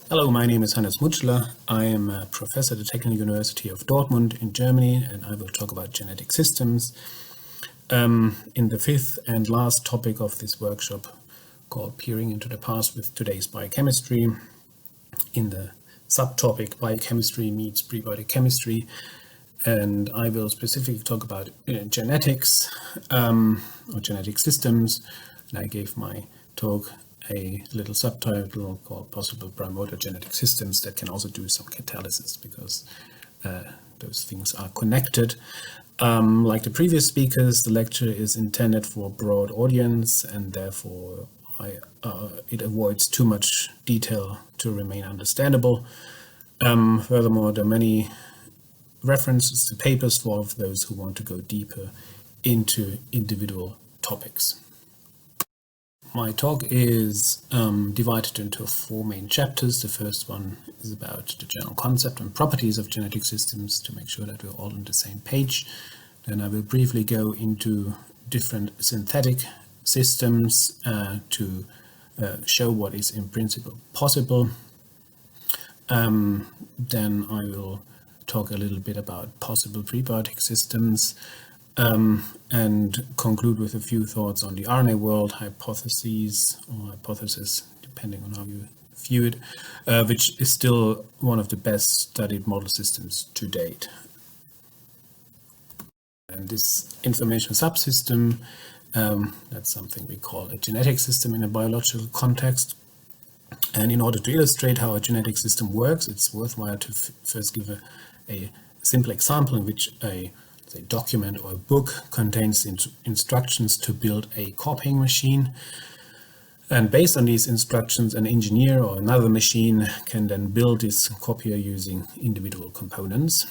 Hello, my name is Hannes Mutschler. I am a professor at the Technical University of Dortmund in Germany, and I will talk about genetic systems in the fifth and last topic of this workshop called Peering into the Past with Today's Biochemistry, in the subtopic Biochemistry meets prebiotic chemistry. And I will specifically talk about genetics or genetic systems. And I gave my talk a little subtitle called Possible Primordial Genetic Systems that can also do some catalysis, because those things are connected. Like the previous speakers, the lecture is intended for a broad audience, and therefore it avoids too much detail to remain understandable. Furthermore, there are many references to papers for those who want to go deeper into individual topics. My talk is divided into four main chapters. The first one is about the general concept and properties of genetic systems, to make sure that we're all on the same page. Then I will briefly go into different synthetic systems to show what is in principle possible. Then I will talk a little bit about possible prebiotic systems, and conclude with a few thoughts on the RNA world hypothesis, depending on how you view it, which is still one of the best studied model systems to date. And this information subsystem, that's something we call a genetic system in a biological context. And in order to illustrate how a genetic system works, it's worthwhile to first give a simple example in which a document or a book contains instructions to build a copying machine. And based on these instructions, an engineer or another machine can then build this copier using individual components.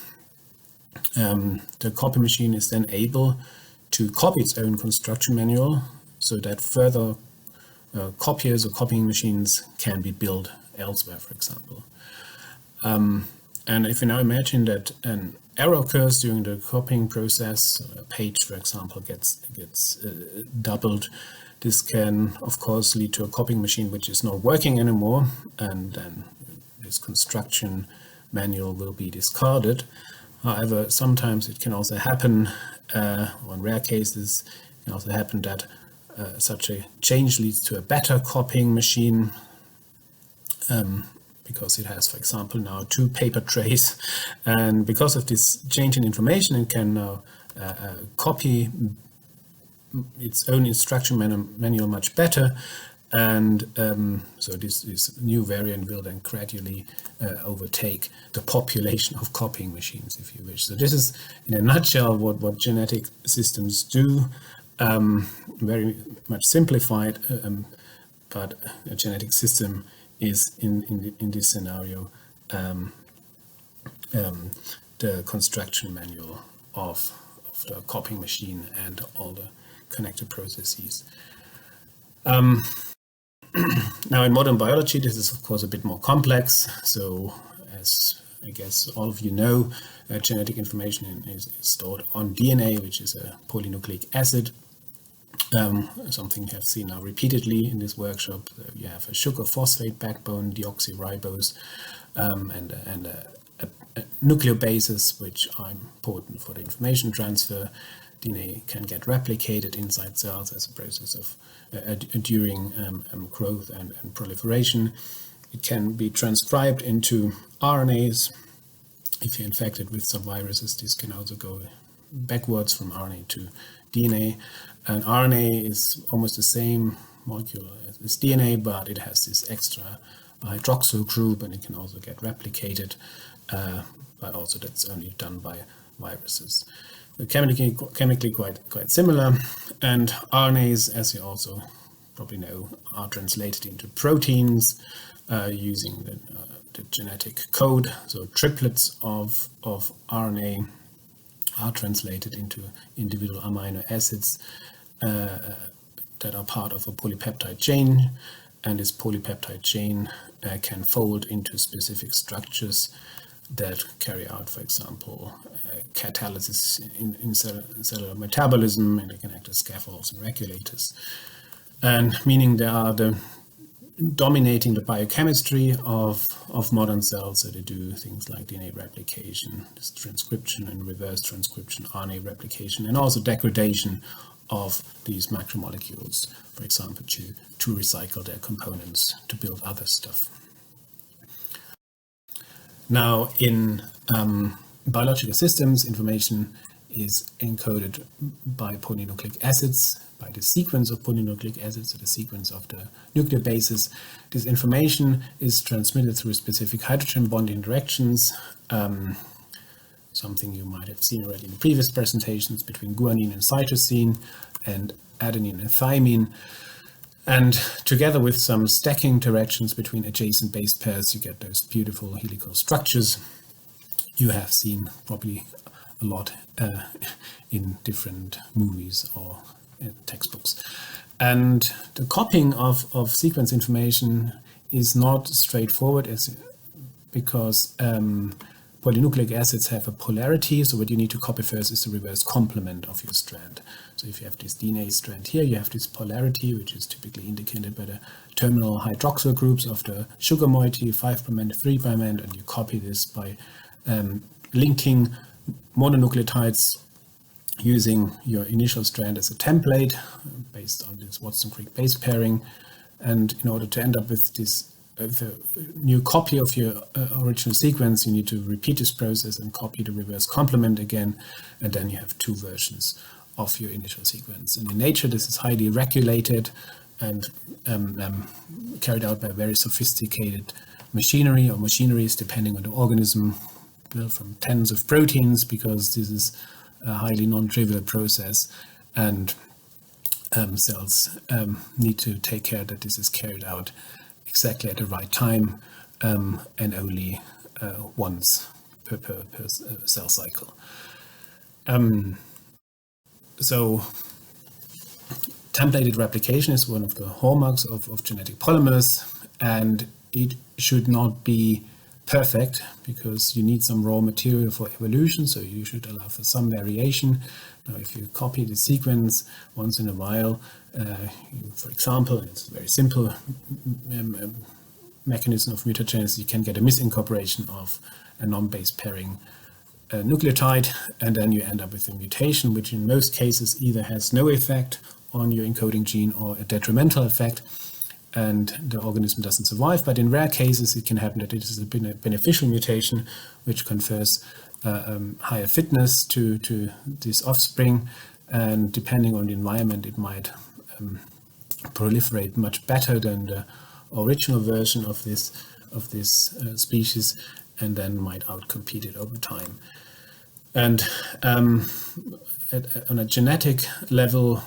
The copy machine is then able to copy its own construction manual, so that further copiers or copying machines can be built elsewhere, for example. And if you now imagine that an error occurs during the copying process, a page, for example, gets doubled, this can, of course, lead to a copying machine which is not working anymore, and then this construction manual will be discarded. However, sometimes it can also happen, or in rare cases, it can also happen that such a change leads to a better copying machine, because it has, for example, now 2 paper trays, and because of this change in information, it can now copy its own instruction manual much better, and so this new variant will then gradually overtake the population of copying machines, if you wish. So this is, in a nutshell, what genetic systems do, very much simplified, but a genetic system is in this scenario the construction manual of the copying machine and all the connected processes. Now, in modern biology, this is of course a bit more complex. So, as I guess all of you know, genetic information is stored on DNA, which is a polynucleic acid. Something you have seen now repeatedly in this workshop. You have a sugar phosphate backbone, deoxyribose, and nucleobases, which are important for the information transfer. DNA can get replicated inside cells as a process of during growth and proliferation. It can be transcribed into RNAs. If you're infected with some viruses, this can also go backwards from RNA to DNA. And RNA is almost the same molecule as DNA, but it has this extra hydroxyl group, and it can also get replicated, but also that's only done by viruses. Chemically quite similar, and RNAs, as you also probably know, are translated into proteins using the genetic code. So triplets of RNA are translated into individual amino acids that are part of a polypeptide chain, and this polypeptide chain can fold into specific structures that carry out, for example, catalysis in cellular metabolism, and they can act as scaffolds and regulators. And meaning they are the dominating the biochemistry of modern cells. So they do things like DNA replication, transcription and reverse transcription, RNA replication, and also degradation of these macromolecules, for example, to recycle their components to build other stuff. Now, in biological systems, information is encoded by polynucleic acids, by the sequence of polynucleic acids, so the sequence of the nucleobases. This information is transmitted through specific hydrogen bond interactions, something you might have seen already in the previous presentations, between guanine and cytosine, and adenine and thymine. And together with some stacking interactions between adjacent base pairs, you get those beautiful helical structures you have seen probably a lot in different movies or textbooks. And the copying of sequence information is not straightforward because polynucleic acids have a polarity, so what you need to copy first is the reverse complement of your strand. So if you have this DNA strand here, you have this polarity, which is typically indicated by the terminal hydroxyl groups of the sugar moiety, 5' and 3' end, and you copy this by linking mononucleotides using your initial strand as a template based on this Watson-Crick base pairing. And in order to end up with this new copy of your original sequence, you need to repeat this process and copy the reverse complement again, and then you have two versions of your initial sequence. And in nature, this is highly regulated and carried out by very sophisticated machinery or machineries, depending on the organism, built from tens of proteins, because this is a highly non-trivial process, and cells need to take care that this is carried out exactly at the right time, and only once per cell cycle. So templated replication is one of the hallmarks of genetic polymers, and it should not be perfect because you need some raw material for evolution, so you should allow for some variation. Now, if you copy the sequence once in a while, for example, it's a very simple mechanism of mutagenesis, you can get a misincorporation of a non-base pairing nucleotide, and then you end up with a mutation, which in most cases either has no effect on your encoding gene or a detrimental effect, and the organism doesn't survive. But in rare cases, it can happen that it is a beneficial mutation, which confers higher fitness to this offspring, and depending on the environment, it might proliferate much better than the original version of this species, and then might outcompete it over time. And on a genetic level,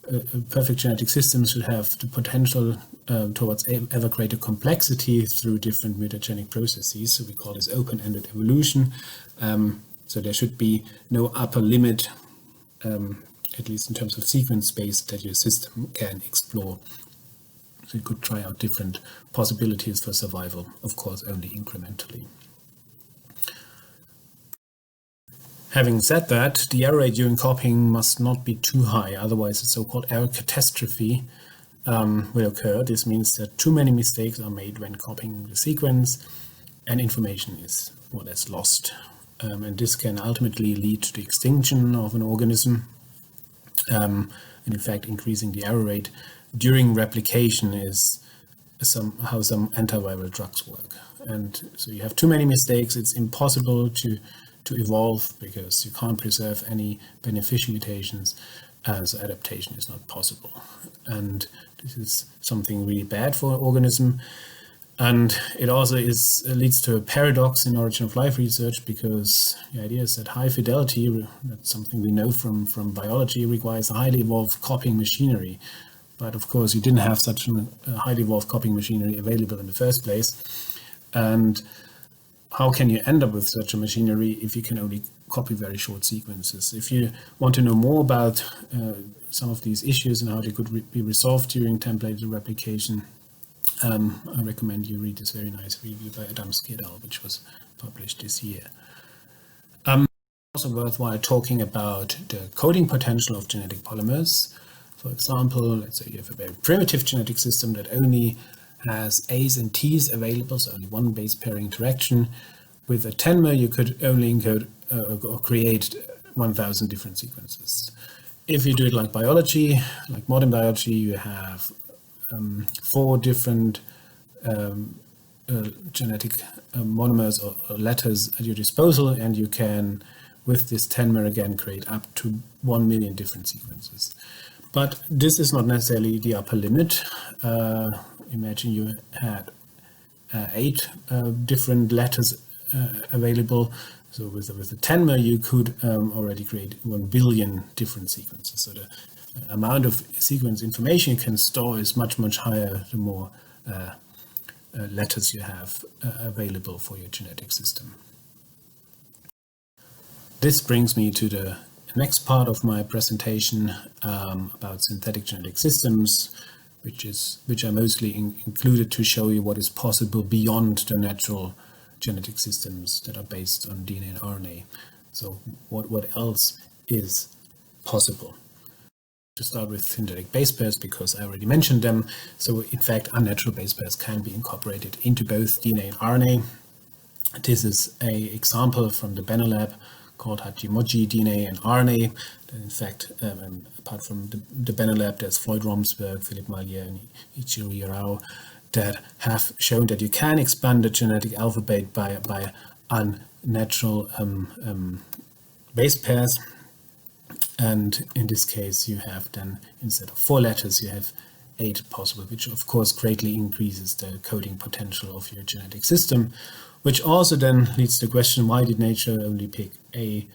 a perfect genetic system should have the potential towards ever greater complexity through different mutagenic processes. So we call this open-ended evolution. So there should be no upper limit, at least in terms of sequence space, that your system can explore. So you could try out different possibilities for survival, of course, only incrementally. Having said that, the error rate during copying must not be too high, otherwise a so-called error catastrophe will occur. This means that too many mistakes are made when copying the sequence, and information is more or less lost. And this can ultimately lead to the extinction of an organism. And in fact, increasing the error rate during replication is how some antiviral drugs work. And so you have too many mistakes, it's impossible to evolve because you can't preserve any beneficial mutations, so adaptation is not possible. And this is something really bad for an organism. And it also leads to a paradox in origin of life research, because the idea is that high fidelity, that's something we know from biology, requires a highly evolved copying machinery. But of course, you didn't have such a highly evolved copying machinery available in the first place. And how can you end up with such a machinery if you can only copy very short sequences? If you want to know more about some of these issues and how they could be resolved during templated replication, I recommend you read this very nice review by Adamski et al., which was published this year. Also worthwhile talking about the coding potential of genetic polymers. For example, let's say you have a very primitive genetic system that only has A's and T's available, so only one base pair interaction. With a 10-mer, you could only encode or create 1,000 different sequences. If you do it like biology, like modern biology, you have 4 different genetic monomers or letters at your disposal, and you can, with this 10-mer again, create up to 1 million different sequences. But this is not necessarily the upper limit. Imagine you had 8 different letters available. So with the 10-mer, you could already create 1 billion different sequences. So the amount of sequence information you can store is much, much higher the more letters you have available for your genetic system. This brings me to the next part of my presentation about synthetic genetic systems, which I mostly included to show you what is possible beyond the natural genetic systems that are based on DNA and RNA. So what else is possible? To start with synthetic base pairs, because I already mentioned them. So in fact, unnatural base pairs can be incorporated into both DNA and RNA. This is an example from the Benner lab called Hachimoji DNA and RNA. In fact, apart from the Benner lab, there's Floyd Romsberg, Philip Mallier, and Ichiro Rao that have shown that you can expand the genetic alphabet by unnatural base pairs. And in this case, you have then, instead of 4 letters, you have 8 possible, which of course greatly increases the coding potential of your genetic system, which also then leads to the question, why did nature only pick A,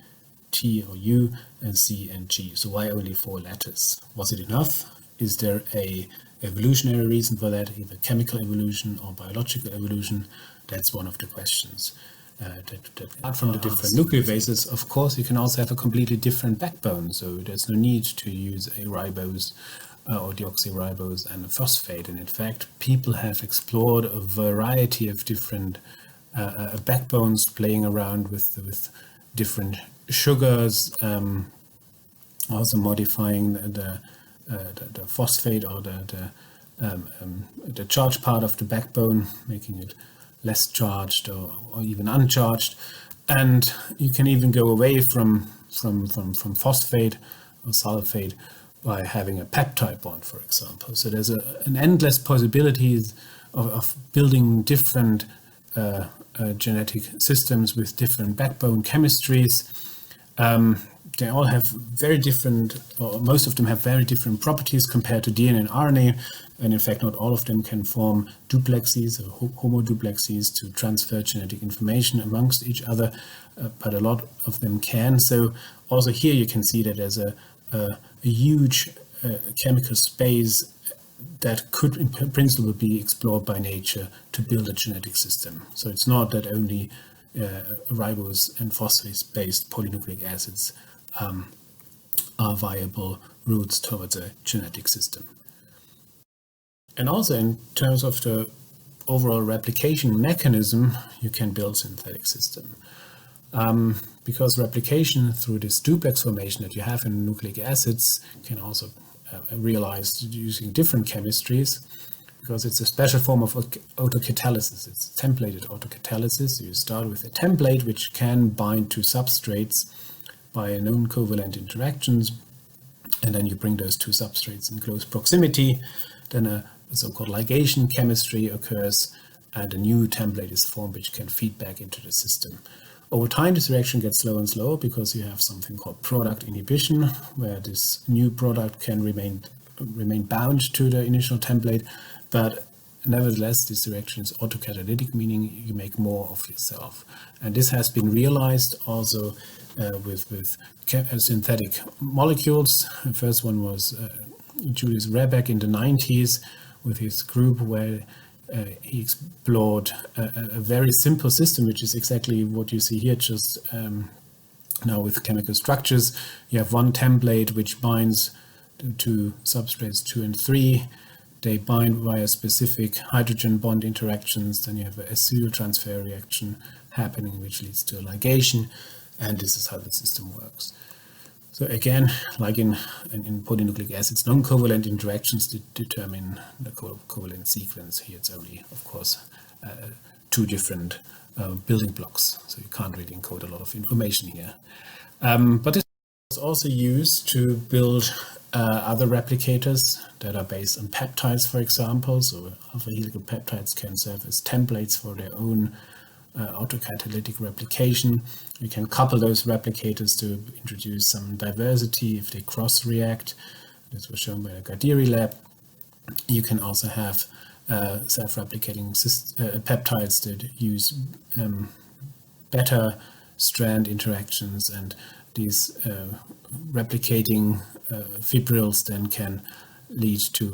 T or U, and C and G? So why only 4 letters? Was it enough? Is there a evolutionary reason for that, either chemical evolution or biological evolution? That's one of the questions. Apart from the different nucleobases, of course, you can also have a completely different backbone. So there's no need to use a ribose or deoxyribose and a phosphate. And in fact, people have explored a variety of different backbones, playing around with different sugars, also modifying the phosphate or the charged part of the backbone, making it less charged or even uncharged. And you can even go away from phosphate or sulfate by having a peptide bond, for example. So there's an endless possibilities of building different genetic systems with different backbone chemistries. They all have very different, or most of them have very different properties compared to DNA and RNA. And in fact, not all of them can form duplexes or homoduplexes to transfer genetic information amongst each other, but a lot of them can. So also here you can see that there's a huge chemical space that could in principle be explored by nature to build a genetic system. So it's not that only ribose and phosphate-based polynucleic acids are viable routes towards a genetic system. And also in terms of the overall replication mechanism, you can build synthetic system. Because replication through this duplex formation that you have in nucleic acids can also realized using different chemistries, because it's a special form of autocatalysis. It's templated autocatalysis. You start with a template which can bind to substrates by known covalent interactions, and then you bring those 2 substrates in close proximity. Then a so-called ligation chemistry occurs, and a new template is formed which can feed back into the system. Over time, this reaction gets slower and slower because you have something called product inhibition, where this new product can remain bound to the initial template, but nevertheless, this reaction is autocatalytic, meaning you make more of yourself. And this has been realized also with synthetic molecules. The first one was Julius Rebeck in the 90s with his group, where he explored a very simple system, which is exactly what you see here, just now with chemical structures. You have one template which binds to substrates 2 and 3. They bind via specific hydrogen bond interactions. Then you have a acyl transfer reaction happening, which leads to a ligation. And this is how the system works. So again, like in polynucleic acids, non-covalent interactions determine the covalent sequence. Here it's only, of course, two different building blocks, so you can't really encode a lot of information here. But this is also used to build other replicators that are based on peptides, for example. So alpha helical peptides can serve as templates for their own autocatalytic replication. You can couple those replicators to introduce some diversity if they cross-react. This was shown by the Gadiri lab. You can also have self-replicating peptides that use beta strand interactions, and these replicating fibrils then can lead to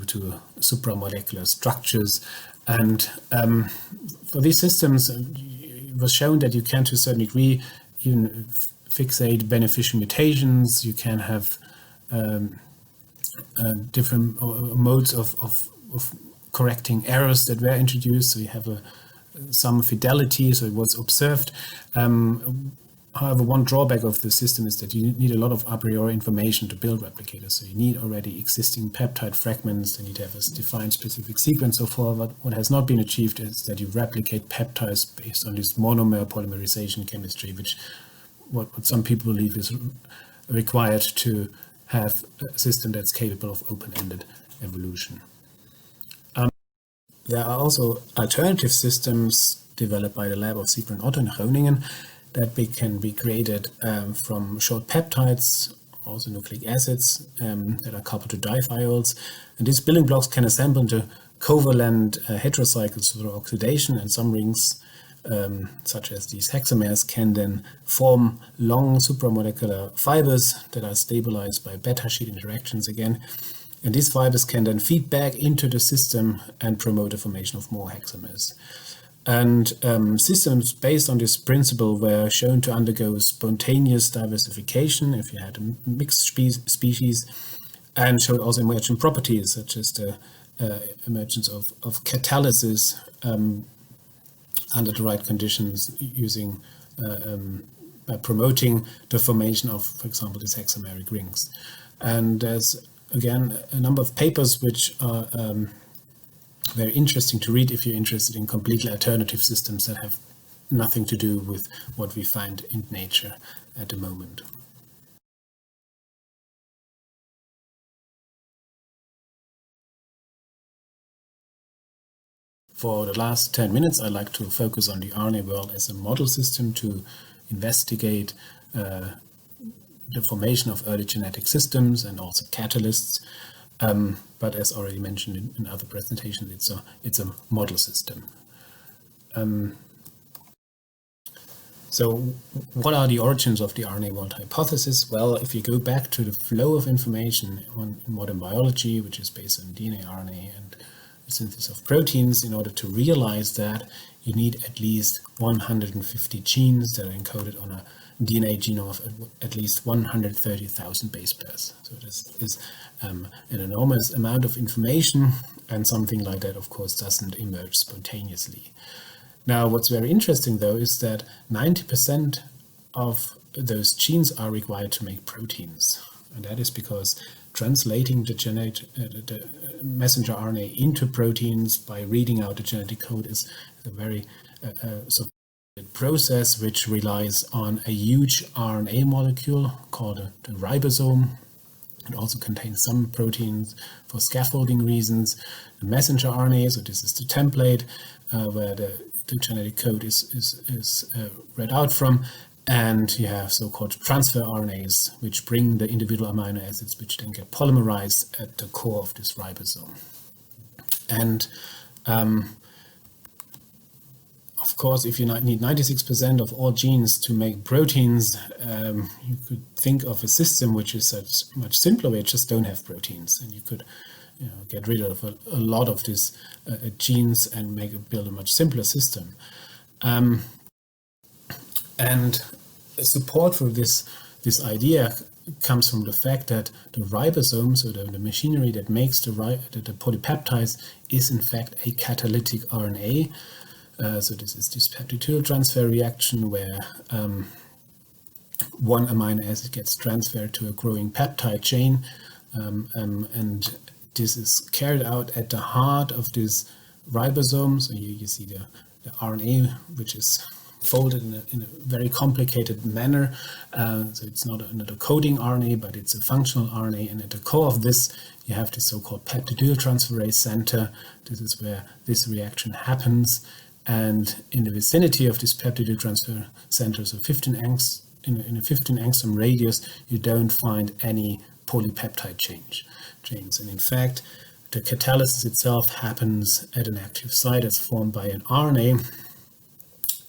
supramolecular structures. And for these systems, it was shown that you can, to a certain degree, even fixate beneficial mutations. You can have different modes of correcting errors that were introduced. So you have some fidelity, so it was observed. However, one drawback of the system is that you need a lot of a priori information to build replicators. So you need already existing peptide fragments, you need to have a defined specific sequence so far. But what has not been achieved is that you replicate peptides based on this monomer polymerization chemistry, which what some people believe is required to have a system that's capable of open-ended evolution. There are also alternative systems developed by the lab of Sieber and Otto in Groningen that can be created from short peptides, also nucleic acids that are coupled to dithiols. And these building blocks can assemble into covalent heterocycles through oxidation, and some rings, such as these hexamers, can then form long supramolecular fibers that are stabilized by beta sheet interactions again. And these fibers can then feed back into the system and promote the formation of more hexamers. And systems based on this principle were shown to undergo spontaneous diversification if you had a mixed species, and showed also emergent properties such as the emergence of catalysis under the right conditions, using by promoting the formation of, for example, these hexameric rings. And there's again a number of papers which are very interesting to read if you're interested in completely alternative systems that have nothing to do with what we find in nature at the moment. For the last 10 minutes, I'd like to focus on the RNA world as a model system to investigate the formation of early genetic systems and also catalysts. But as already mentioned in other presentations, it's a model system. So what are the origins of the RNA world hypothesis? Well, if you go back to the flow of information in modern biology, which is based on DNA, RNA, and the synthesis of proteins, in order to realize that, you need at least 150 genes that are encoded on a DNA genome of at least 130,000 base pairs. So this is an enormous amount of information, and something like that, of course, doesn't emerge spontaneously. Now, what's very interesting, though, is that 90% of those genes are required to make proteins. And that is because translating the messenger RNA into proteins by reading out the genetic code is a very process which relies on a huge RNA molecule called the ribosome. It also contains some proteins for scaffolding reasons. The messenger RNA, so this is the template where the genetic code is read out from, and you have so-called transfer RNAs, which bring the individual amino acids, which then get polymerized at the core of this ribosome. And of course, if you need 96% of all genes to make proteins, you could think of a system which is such much simpler, where you just don't have proteins, and you could get rid of a lot of these genes and build a much simpler system. And support for this idea comes from the fact that the ribosome, so the machinery that makes the polypeptides, is in fact a catalytic RNA. So this is this peptidyl transfer reaction where one amino acid gets transferred to a growing peptide chain, and this is carried out at the heart of this ribosome. So you see the RNA, which is folded in a very complicated manner. So it's not a coding RNA, but it's a functional RNA. And at the core of this, you have the so-called peptidyltransferase center. This is where this reaction happens. And in the vicinity of this peptidyltransfer center, so 15 angst, in a 15 angstrom radius, you don't find any polypeptide chains. And in fact, the catalysis itself happens at an active site that's formed by an RNA.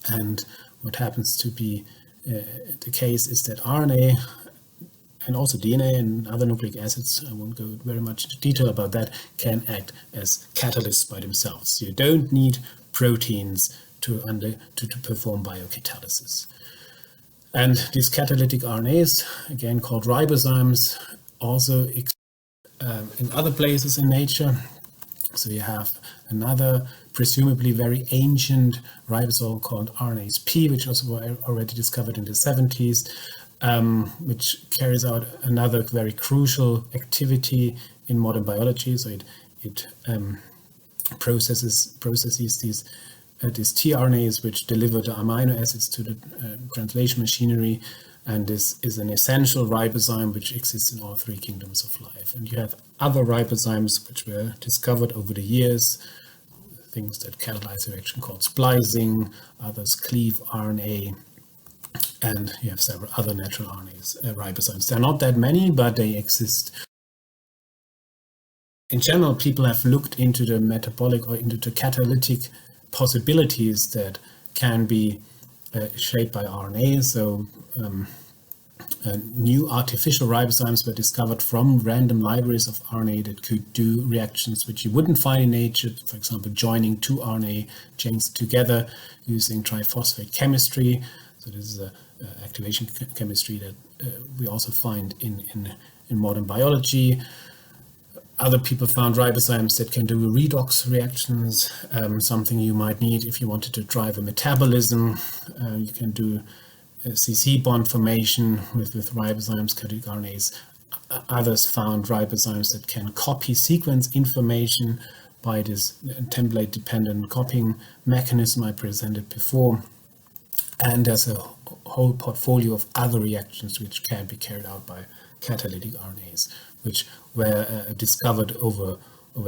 And what happens to be the case is that RNA and also DNA and other nucleic acids, I won't go very much into detail about that, can act as catalysts by themselves. So you don't need proteins to perform biocatalysis. And these catalytic RNAs, again called ribozymes, also in other places in nature. So you have another presumably very ancient ribosome called RNase P, which was already discovered in the 70s, which carries out another very crucial activity in modern biology. So it processes these tRNAs, which deliver the amino acids to the translation machinery. And this is an essential ribozyme which exists in all three kingdoms of life. And you have other ribozymes which were discovered over the years, things that catalyze the reaction called splicing, others cleave RNA, and you have several other natural RNAs, ribozymes. There are not that many, but they exist. In general, people have looked into the metabolic or into the catalytic possibilities that can be shaped by RNA. So new artificial ribozymes were discovered from random libraries of RNA that could do reactions which you wouldn't find in nature, for example, joining two RNA chains together using triphosphate chemistry. So this is an activation chemistry that we also find in modern biology. Other people found ribozymes that can do redox reactions, something you might need if you wanted to drive a metabolism. You can do CC bond formation with ribozymes, catalytic RNAs. Others found ribozymes that can copy sequence information by this template-dependent copying mechanism I presented before. And there's a whole portfolio of other reactions which can be carried out by catalytic RNAs, which were discovered over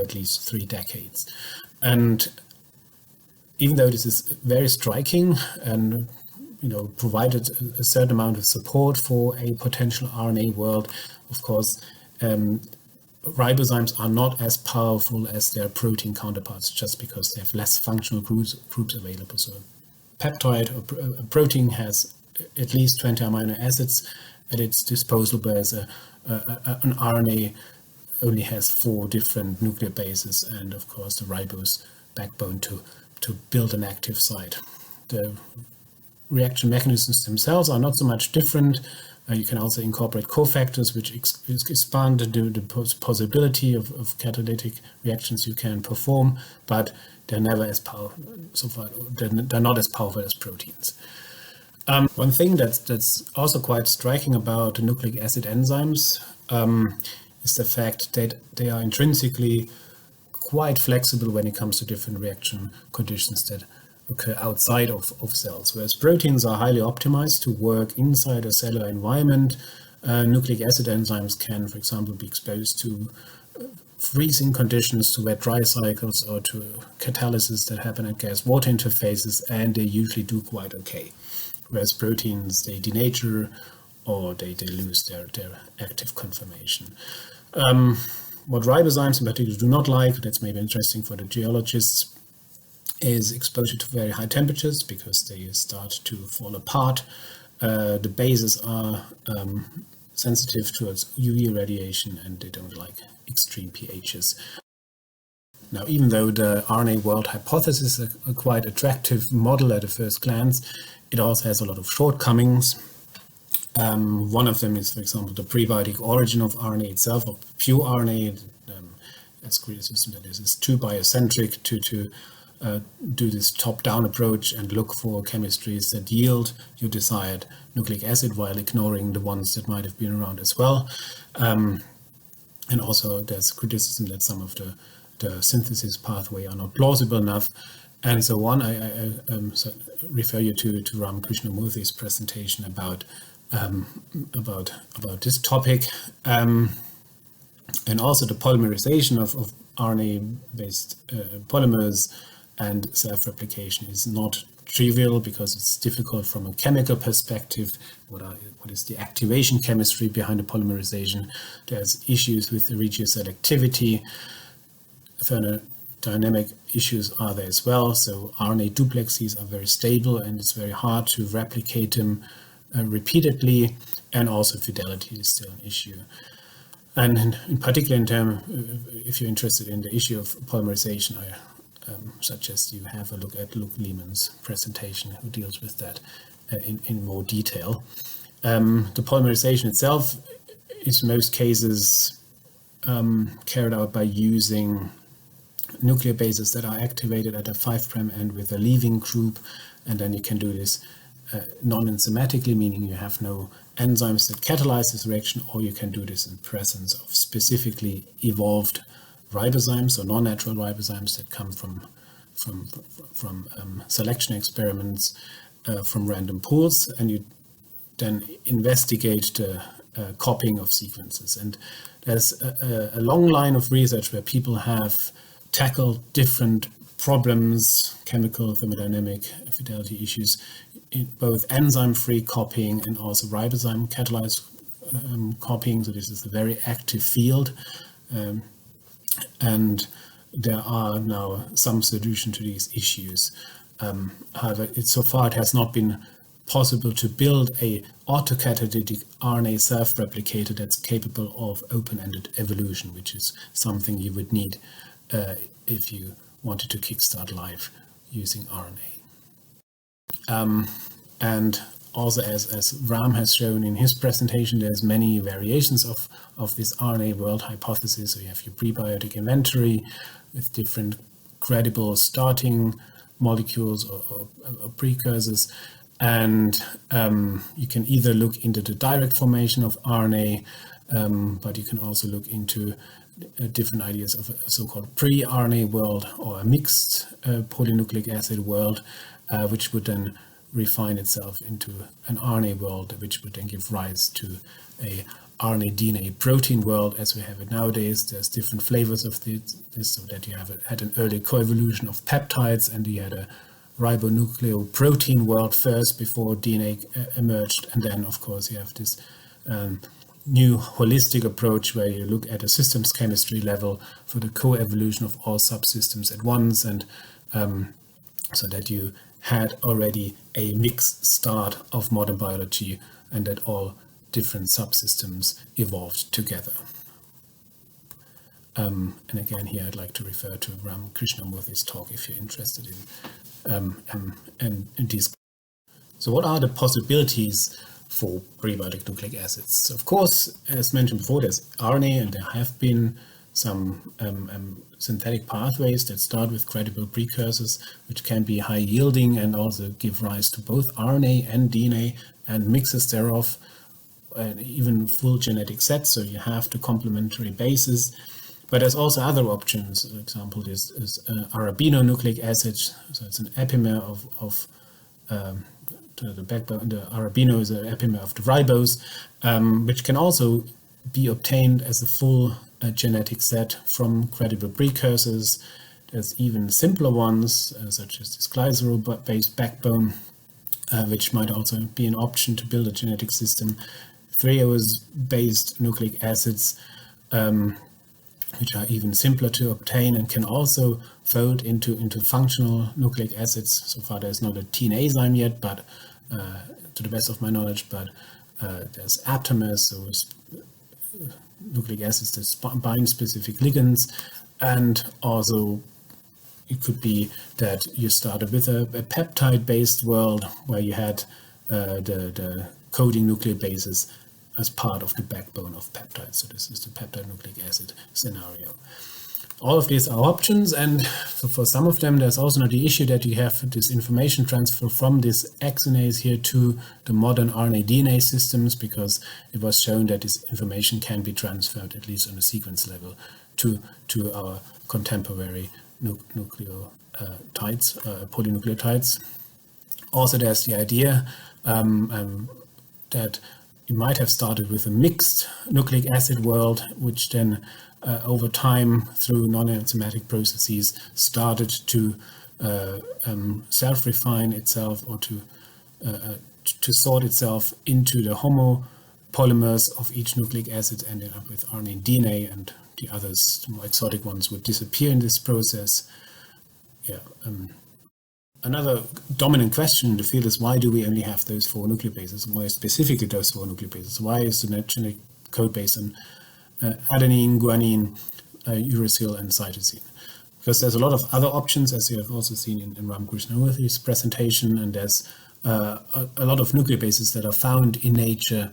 at least 3 decades. And even though this is very striking and provided a certain amount of support for a potential RNA world, of course, ribozymes are not as powerful as their protein counterparts just because they have less functional groups available. So a peptide or a protein has at least 20 amino acids at its disposal, whereas an RNA only has 4 different nuclear bases and, of course, the ribose backbone to build an active site. The reaction mechanisms themselves are not so much different. You can also incorporate cofactors, which expand the possibility of catalytic reactions you can perform, but they're never as powerful. So far, they're not as powerful as proteins. One thing that's also quite striking about the nucleic acid enzymes is the fact that they are intrinsically quite flexible when it comes to different reaction conditions that occur outside of cells. Whereas proteins are highly optimized to work inside a cellular environment, nucleic acid enzymes can, for example, be exposed to freezing conditions, to wet-dry cycles, or to catalysis that happen at gas-water interfaces, and they usually do quite okay. Whereas proteins, they denature or they lose their active conformation. What ribozymes in particular do not like, that's maybe interesting for the geologists, is exposure to very high temperatures because they start to fall apart. The bases are sensitive towards UV radiation and they don't like extreme pHs. Now, even though the RNA world hypothesis is a quite attractive model at a first glance, it also has a lot of shortcomings. One of them is, for example, the prebiotic origin of RNA itself, of pure RNA. As a system that is too biocentric to do this top-down approach and look for chemistries that yield your desired nucleic acid while ignoring the ones that might have been around as well. And also there's criticism that some of the synthesis pathway are not plausible enough, and so on. I refer you to Ram Krishnamurthy's presentation about this topic, and also the polymerization of RNA-based polymers and self-replication is not trivial because it's difficult from a chemical perspective. What is the activation chemistry behind the polymerization? There's issues with the regioselectivity. Thermodynamic issues are there as well. So RNA duplexes are very stable and it's very hard to replicate them repeatedly, and also fidelity is still an issue. And in particular, if you're interested in the issue of polymerization, I suggest you have a look at Luke Lehman's presentation, who deals with that in more detail. The polymerization itself is in most cases carried out by using nucleobases that are activated at a 5' end with a leaving group, and then you can do this non-enzymatically, meaning you have no enzymes that catalyze this reaction, or you can do this in presence of specifically evolved ribozymes or non-natural ribozymes that come from selection experiments from random pools, and you then investigate the copying of sequences. And there's a long line of research where people have tackled different problems, chemical, thermodynamic, fidelity issues, in both enzyme-free copying and also ribozyme catalyzed copying. So this is a very active field. And there are now some solution to these issues. However, so far it has not been possible to build a autocatalytic RNA self-replicator that's capable of open-ended evolution, which is something you would need if you wanted to kickstart life using RNA. And also, as Ram has shown in his presentation, there's many variations of this RNA world hypothesis. So you have your prebiotic inventory with different credible starting molecules or precursors. And you can either look into the direct formation of RNA, but you can also look into different ideas of a so-called pre-RNA world or a mixed polynucleic acid world, which would then refine itself into an RNA world, which would then give rise to a RNA DNA protein world as we have it nowadays. There's different flavors of this, so that you had an early coevolution of peptides, and you had a ribonucleoprotein world first before DNA emerged, and then of course you have this new holistic approach where you look at a systems chemistry level for the co-evolution of all subsystems at once, and so that you had already a mixed start of modern biology and that all different subsystems evolved together. And again, here I'd like to refer to Ram Krishnamurthy's talk if you're interested in these. So what are the possibilities for prebiotic nucleic acids? Of course, as mentioned before, there's RNA, and there have been some synthetic pathways that start with credible precursors, which can be high yielding and also give rise to both RNA and DNA and mixes thereof, and even full genetic sets, so you have the complementary bases. But there's also other options. For example, this is arabinonucleic acid, so it's an epimer of the backbone. The arabino is an epimer of the ribose, which can also be obtained as a full genetic set from credible precursors. There's even simpler ones, such as this glycerol-based backbone, which might also be an option to build a genetic system. Threose-based nucleic acids, which are even simpler to obtain and can also fold into functional nucleic acids. So far there's not a TNazyme yet, but to the best of my knowledge, but there's aptamers, so nucleic acids that bind specific ligands, and also it could be that you started with a peptide-based world where you had the coding nucleobases as part of the backbone of peptides. So this is the peptide nucleic acid scenario. All of these are options, and for some of them there's also not the issue that you have this information transfer from this exonase here to the modern RNA DNA systems, because it was shown that this information can be transferred, at least on a sequence level, to our contemporary nucleotides, polynucleotides. Also, there's the idea that you might have started with a mixed nucleic acid world, which then over time, through non-enzymatic processes, started to self-refine itself, or to sort itself into the homopolymers of each nucleic acid, ending up with RNA and DNA, and the others, the more exotic ones, would disappear in this process. Another dominant question in the field is, why do we only have those 4 nucleobases? Why specifically those 4 nucleobases? Why is the genetic code based on adenine, guanine, uracil, and cytosine? Because there's a lot of other options, as you have also seen in Ram Krishnamurthy's presentation, and there's a lot of nucleobases that are found in nature,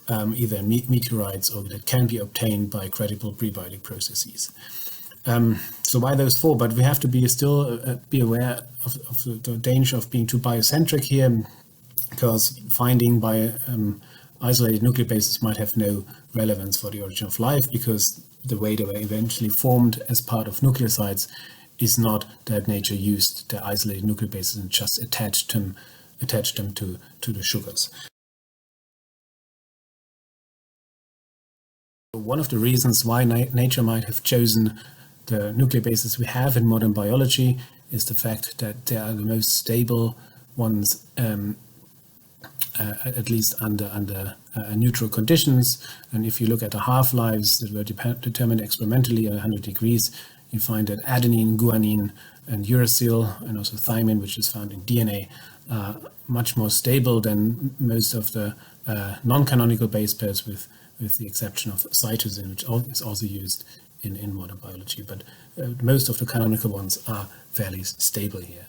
either in meteorites or that can be obtained by credible prebiotic processes. So why those 4? But we have to be aware of the danger of being too biocentric here, because finding by isolated nucleobases might have no relevance for the origin of life, because the way they were eventually formed as part of nucleosides is not that nature used the isolated nucleobases and just attached them to the sugars. One of the reasons why nature might have chosen the nucleobases we have in modern biology is the fact that they are the most stable ones, at least under neutral conditions. And if you look at the half-lives that were determined experimentally at 100 degrees, you find that adenine, guanine, and uracil, and also thymine, which is found in DNA, are much more stable than most of the non-canonical base pairs, with the exception of cytosine, which is also used in modern biology. But most of the canonical ones are fairly stable here.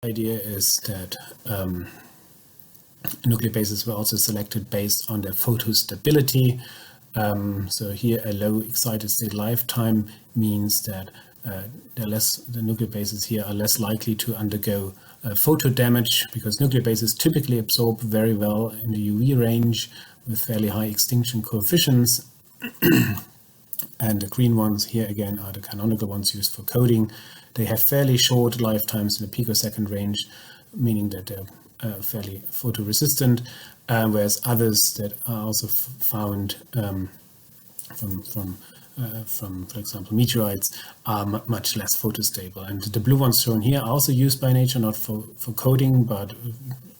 The idea is that nucleobases were also selected based on their photostability. So here a low excited state lifetime means that the nucleobases here are less likely to undergo photo damage, because nucleobases typically absorb very well in the UV range with fairly high extinction coefficients. And the green ones here again are the canonical ones used for coding. They have fairly short lifetimes in the picosecond range, meaning that they're fairly photoresistant, whereas others that are also found from, for example, meteorites are much less photostable. And the blue ones shown here are also used by nature, not for coding, but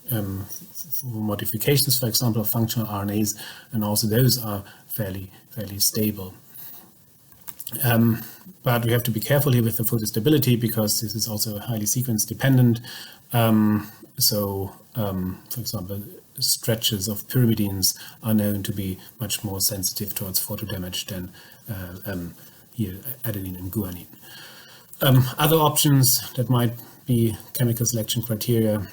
for modifications, for example, of functional RNAs, and also those are fairly stable. But we have to be careful here with the photostability, because this is also highly sequence dependent. For example, stretches of pyrimidines are known to be much more sensitive towards photo damage than here adenine and guanine. Other options that might be chemical selection criteria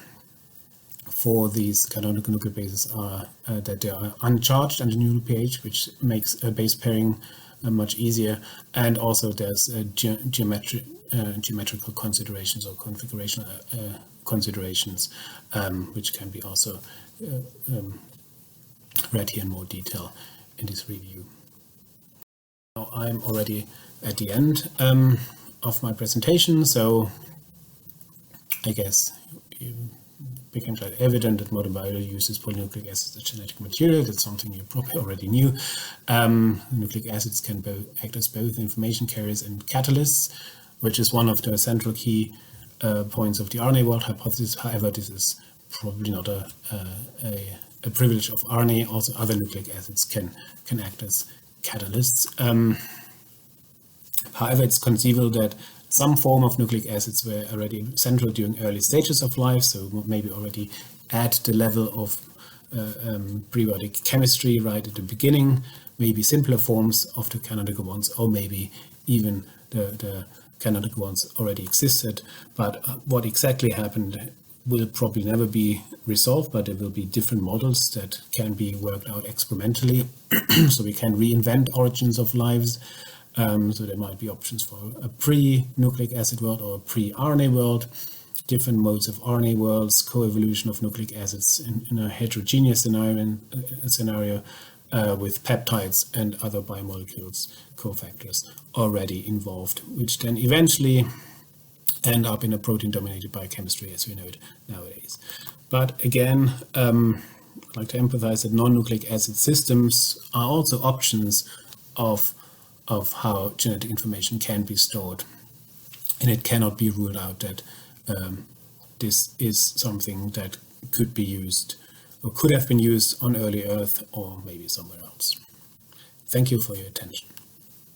for these canonical nucleobases are that they are uncharged under neutral pH, which makes base pairing much easier, and also there's geometrical considerations or configurational considerations, which can be also read here in more detail in this review. Now I'm already at the end of my presentation, so I guess it became quite evident that modern biology uses polynucleic acids as genetic material. That's something you probably already knew. Nucleic acids can act as both information carriers and catalysts, which is one of the central key points of the RNA world hypothesis. However, this is probably not a privilege of RNA. Also, other nucleic acids can act as catalysts. However, it's conceivable that some form of nucleic acids were already central during early stages of life, so maybe already at the level of prebiotic chemistry right at the beginning, maybe simpler forms of the canonical ones, or maybe even the canonical ones already existed. But what exactly happened will probably never be resolved, but there will be different models that can be worked out experimentally, so we can reinvent origins of lives. So there might be options for a pre-nucleic acid world or a pre-RNA world, different modes of RNA worlds, co-evolution of nucleic acids in a heterogeneous scenario with peptides and other biomolecules, cofactors already involved, which then eventually end up in a protein-dominated biochemistry as we know it nowadays. But again, I'd like to emphasize that non-nucleic acid systems are also options of how genetic information can be stored. And it cannot be ruled out that this is something that could be used or could have been used on early Earth or maybe somewhere else. Thank you for your attention.